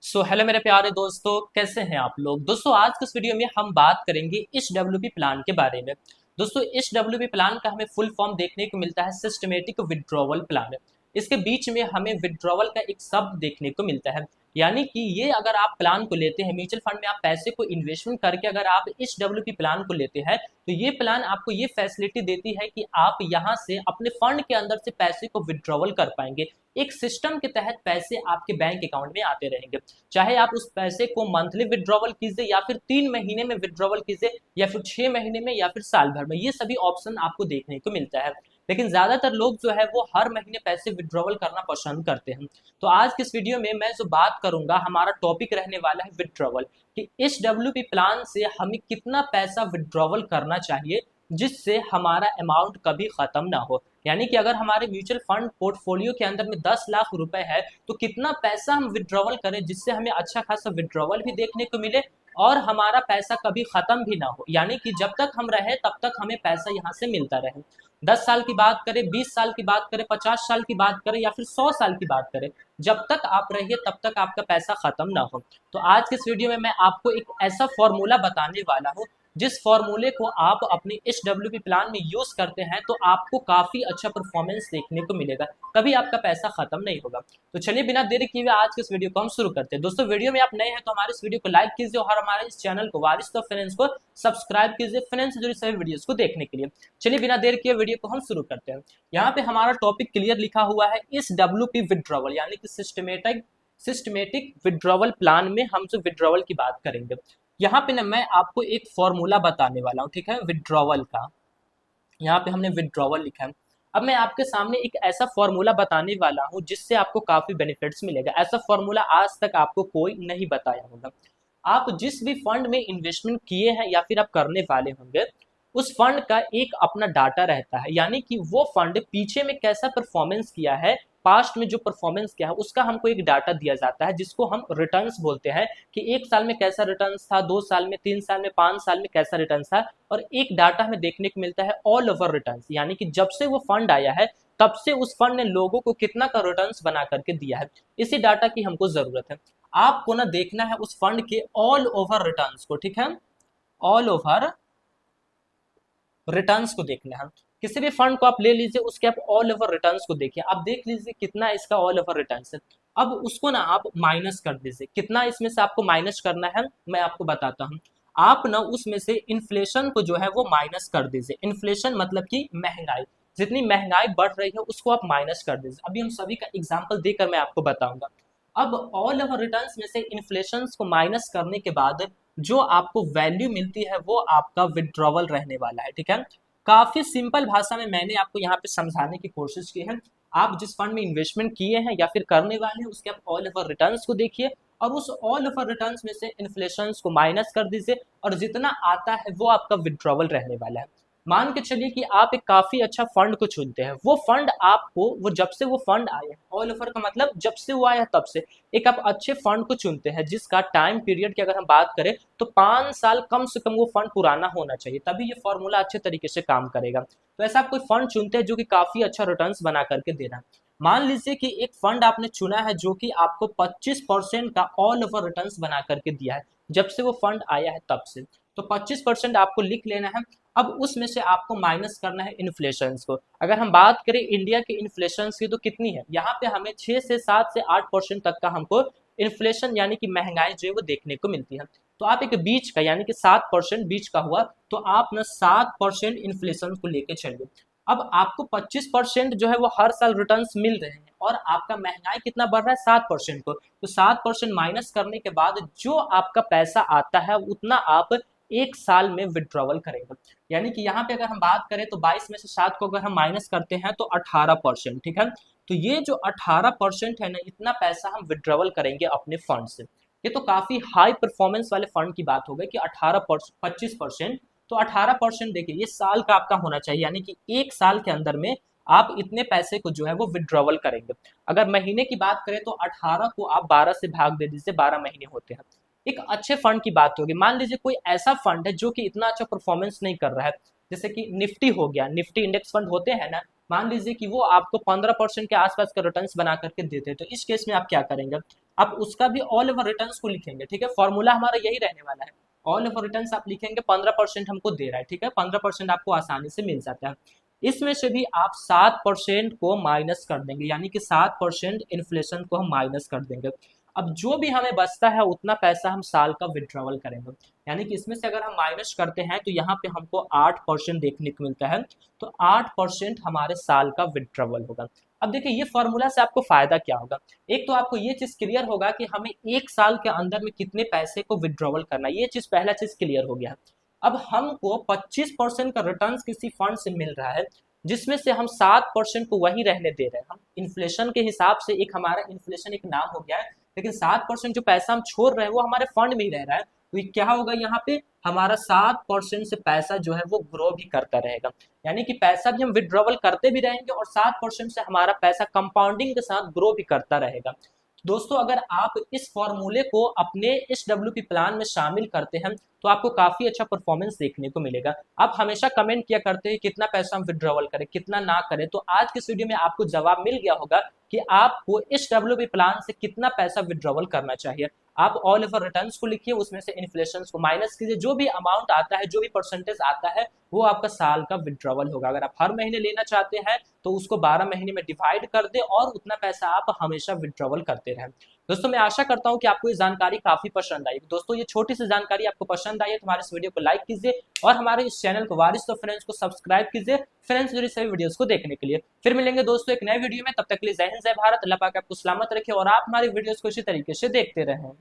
Hello मेरे प्यारे दोस्तों, कैसे हैं आप लोग। दोस्तों आज के इस वीडियो में हम बात करेंगे HWP प्लान के बारे में। दोस्तों HWP प्लान का हमें फुल फॉर्म देखने को मिलता है सिस्टमेटिक विड्रॉवल प्लान। इसके बीच में हमें विड्रॉवल का एक शब्द देखने को मिलता है, यानी कि ये अगर आप प्लान को लेते हैं, म्यूचुअल फंड में आप पैसे को इन्वेस्टमेंट करके अगर आप HWP प्लान को लेते हैं तो ये प्लान आपको ये फैसिलिटी देती है कि आप यहाँ से अपने फंड के अंदर से पैसे को विड्रॉवल कर पाएंगे। एक सिस्टम के तहत पैसे आपके बैंक अकाउंट में आते रहेंगे, चाहे आप उस पैसे को मंथली विड्रॉवल कीजिए या फिर 3 महीने में विड्रॉवल कीजिए या फिर 6 महीने में या फिर साल भर में, ये सभी ऑप्शन आपको देखने को मिलता है। लेकिन ज्यादातर लोग जो है वो हर महीने पैसे विड्रॉवल करना पसंद करते हैं। तो आज के इस वीडियो में मैं जो बात करूंगा, हमारा टॉपिक रहने वाला है विड्रॉवल, कि HWP प्लान से हमें कितना पैसा विड्रॉवल करना चाहिए जिससे हमारा अमाउंट कभी खत्म ना हो। यानी कि अगर हमारे म्यूचुअल फंड पोर्टफोलियो के अंदर में 10 लाख रुपए है तो कितना पैसा हम विड्रॉवल करें जिससे हमें अच्छा खासा विड्रॉवल भी देखने को मिले और हमारा पैसा कभी खत्म भी ना हो। यानी कि जब तक हम रहे तब तक हमें पैसा यहाँ से मिलता रहे। 10 साल की बात करें, 20 साल की बात करें, 50 साल की बात करें या फिर 100 साल की बात करें, जब तक आप रहिए तब तक आपका पैसा खत्म ना हो। तो आज के इस वीडियो में मैं आपको एक ऐसा फॉर्मूला बताने वाला हूँ जिस फॉर्मूले को आप अपने HWP प्लान में यूज करते हैं तो आपको काफी अच्छा परफॉर्मेंस देखने को मिलेगा, कभी आपका पैसा खत्म नहीं होगा। तो चलिए बिना देरी किए हुए आज के इस वीडियो को हम शुरू करते हैं। दोस्तों वीडियो में आप नए हैं तो हमारे इस वीडियो को लाइक कीजिए और हमारे इस चैनल को वारिस ऑफ फाइनेंस को सब्सक्राइब कीजिए फाइनेंस से जुड़ी सभी वीडियोस को देखने के लिए। चलिए बिना देर किए वीडियो को हम शुरू करते हैं। यहाँ पे हमारा टॉपिक क्लियर लिखा हुआ है HWP विड्रॉवल, यानी कि सिस्टमेटिक विड्रॉवल प्लान में हम जो विड्रॉवल की बात करेंगे। यहाँ पे ना मैं आपको एक फॉर्मूला बताने वाला हूँ, ठीक है, विड्रॉवल का। यहाँ पे हमने विड्रॉवल लिखा है। अब मैं आपके सामने एक ऐसा फॉर्मूला बताने वाला हूँ जिससे आपको काफी बेनिफिट्स मिलेगा। ऐसा फॉर्मूला आज तक आपको कोई नहीं बताया होगा। आप जिस भी फंड में इन्वेस्टमेंट किए हैं या फिर आप करने वाले होंगे, उस फंड का एक अपना डाटा रहता है, यानी कि वो फंड पीछे में कैसा परफॉर्मेंस किया है, पास्ट में जो परफॉर्मेंस किया है उसका हमको एक डाटा दिया जाता है जिसको हम रिटर्न्स बोलते हैं, कि 1 साल में कैसा रिटर्न्स था, 2 साल में, 3 साल में, 5 साल में कैसा रिटर्न्स था। और एक डाटा हमें देखने को मिलता है ऑल ओवर रिटर्न्स, यानी कि जब से वो फंड आया है तब से उस फंड ने लोगों को कितना का रिटर्न्स बना करके दिया है। इसी डाटा की हमको जरूरत है। आपको ना देखना है उस फंड के ऑल ओवर रिटर्न्स को, ठीक है, ऑल ओवर रिटर्न्स को देखना है। किसी भी फंड को आप ले लीजिए, उसके आप ऑल ओवर रिटर्न्स को देखिए, आप देख लीजिए कितना इसका ऑल ओवर रिटर्न्स है। अब उसको ना आप माइनस कर दीजिए, कितना इसमें से आपको माइनस करना है मैं आपको बताता हूँ। आप ना उसमें से इन्फ्लेशन को जो है वो माइनस कर दीजिए। इन्फ्लेशन मतलब कि महंगाई, जितनी महंगाई बढ़ रही है उसको आप माइनस कर दीजिए। अभी हम सभी का एग्जाम्पल देकर मैं आपको बताऊंगा। अब ऑल ओवर रिटर्न्स में से इन्फ्लेशन को माइनस करने के बाद जो आपको वैल्यू मिलती है वो आपका विड्रॉवल रहने वाला है, ठीक है। काफी सिंपल भाषा में मैंने आपको यहाँ पे समझाने की कोशिश की है। आप जिस फंड में इन्वेस्टमेंट किए हैं या फिर करने वाले हैं उसके आप ऑल ओवर रिटर्न्स को देखिए और उस ऑल ओवर रिटर्न्स में से इन्फ्लेशन को माइनस कर दीजिए और जितना आता है वो आपका विड्रॉवल रहने वाला है। मान के चलिए कि आप एक काफी अच्छा फंड को चुनते हैं, वो फंड आपको, वो जब से वो फंड आया, ऑल ओवर का मतलब जब से वो आया तब से, एक आप अच्छे फंड को चुनते हैं जिसका टाइम पीरियड की अगर हम बात करें तो 5 साल कम से कम वो फंड पुराना होना चाहिए, तभी ये फॉर्मूला अच्छे तरीके से काम करेगा। तो ऐसा आप कोई फंड चुनते हैं जो कि काफी अच्छा रिटर्न्स बना करके दे रहा है। मान लीजिए कि एक फंड आपने चुना है जो कि आपको 25% का ऑल ओवर रिटर्न्स बना करके दिया है जब से वो फंड आया है तब से। तो 25% आपको लिख लेना है। अब उसमें से आपको माइनस करना है इन्फ्लेशन को। अगर हम बात करें इंडिया के इन्फ्लेशन की तो कितनी है, यहाँ पे हमें 6 से 7 से 8% तक का हमको इन्फ्लेशन यानी कि महंगाई जो है वो देखने को मिलती है। तो आप एक बीच का यानी कि 7% बीच का हुआ, तो आप ना 7% इन्फ्लेशन को लेके चलिए। अब आपको 25% जो है वो हर साल रिटर्न्स मिल रहे हैं और आपका महंगाई कितना बढ़ रहा है, 7% को। तो 7% माइनस करने के बाद जो आपका पैसा आता है उतना आप 1 साल में विड्रॉवल करेंगे। यानी कि यहाँ पे अगर हम बात करें तो 22 में से 7 को अगर हम माइनस करते हैं तो 18%, ठीक है। तो ये जो 18% है ना, इतना पैसा हम विड्रॉवल करेंगे अपने फंड से। ये तो काफी हाई परफॉर्मेंस वाले फंड की बात हो गई कि 25%। तो 18% देखिए ये साल का आपका होना चाहिए, यानी कि 1 साल के अंदर में आप इतने पैसे को जो है वो विड्रॉवल करेंगे। अगर महीने की बात करें तो 18 को आप 12 से भाग दे दीजिए, 12 महीने होते हैं। एक अच्छे फंड की बात होगी। मान लीजिए कोई ऐसा फंड है जो कि इतना अच्छा परफॉर्मेंस नहीं कर रहा है, जैसे कि निफ्टी हो गया, निफ्टी इंडेक्स फंड होते हैं ना, मान लीजिए कि वो आपको 15% के आसपास का रिटर्न्स बना करके देते हैं, तो इस केस में आप क्या करेंगे, आप उसका भी ऑल ओवर रिटर्न्स को लिखेंगे। ठीक है, फॉर्मूला हमारा यही रहने वाला है, ऑल ओवर रिटर्न्स आप लिखेंगे, 15% हमको दे रहा है। ठीक है, 15% आपको आसानी से मिल जाता है। इसमें से भी आप 7% को माइनस कर देंगे, यानी कि 7% इन्फ्लेशन को हम माइनस कर देंगे। अब जो भी हमें बचता है उतना पैसा हम साल का विड्रॉवल करेंगे, यानी कि इसमें से अगर हम माइनस करते हैं तो यहाँ पे हमको 8% देखने को मिलता है, तो 8% हमारे साल का विड्रॉवल होगा। अब देखिए ये फॉर्मूला से आपको फायदा क्या होगा, एक तो आपको ये चीज क्लियर होगा कि हमें एक साल के अंदर में कितने पैसे को विड्रॉवल करना है, ये चीज पहला चीज क्लियर हो गया। अब हमको 25% का रिटर्न किसी फंड से मिल रहा है, जिसमें से हम 7% को वही रहने दे रहे हैं। हम इन्फ्लेशन के हिसाब से, एक हमारा इन्फ्लेशन एक नाम हो गया है, लेकिन 7% जो पैसा हम छोड़ रहे हैं वो हमारे फंड में ही रह रहा है। तो ये क्या होगा, यहाँ पे हमारा 7% से पैसा जो है वो ग्रो भी करता रहेगा, यानी कि पैसा भी हम विड्रॉवल करते भी रहेंगे और 7% से हमारा पैसा कंपाउंडिंग के साथ ग्रो भी करता रहेगा। दोस्तों अगर आप इस फॉर्मूले को अपने इस डब्ल्यूपी प्लान में शामिल करते हैं तो आपको काफी अच्छा परफॉर्मेंस देखने को मिलेगा। आप हमेशा कमेंट किया करते हैं कितना पैसा हम विड्रॉवल करें कितना ना करें, तो आज के वीडियो में आपको जवाब मिल गया होगा कि आपको इस डब्ल्यूपी प्लान से कितना पैसा विड्रॉवल करना चाहिए। आप ऑल ओवर रिटर्न्स को लिखिए, उसमें से इन्फ्लेशन को माइनस कीजिए, जो भी अमाउंट आता है, जो भी परसेंटेज आता है, वो आपका साल का विड्रॉवल होगा। अगर आप हर महीने लेना चाहते हैं तो उसको 12 महीने में डिवाइड कर दे और उतना पैसा आप हमेशा विड्रॉवल करते रहें। दोस्तों मैं आशा करता हूं कि आपको ये जानकारी काफी पसंद आई। दोस्तों ये छोटी सी जानकारी आपको पसंद आई है तो हमारे इस वीडियो को लाइक कीजिए और हमारे इस चैनल को वारिस तो फ्रेंड्स को सब्सक्राइब कीजिए फ्रेंड्स जुड़ी सभी वीडियोस को देखने के लिए। फिर मिलेंगे दोस्तों एक नए वीडियो में, तब तक के लिए जय हिंद जय भारत, अल्लाह पाक आपको सलामत रखे और आप हमारी वीडियोस को इसी तरीके से देखते रहें।